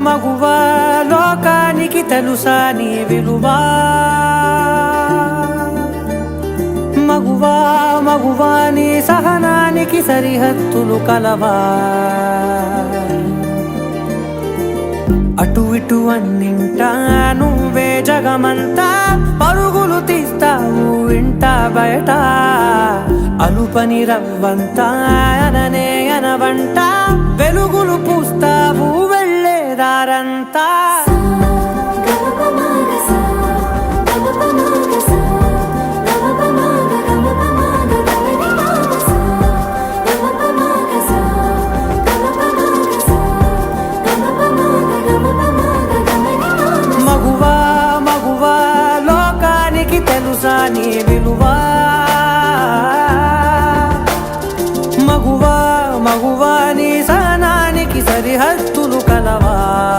మగువా లోకానికి తెలుసా నీ విలువా మగువా మగువా నీ సహనానికి సరిహద్దులు కలవా అటు ఇటు అన్నింటా నువ్వే జగమంతా పరుగులు తీస్తావు ఇంట బయట అలుపని రవ్వంతా అననే అనవంట వెలుగులు పూస్తావు వెళ్ళేదారంతా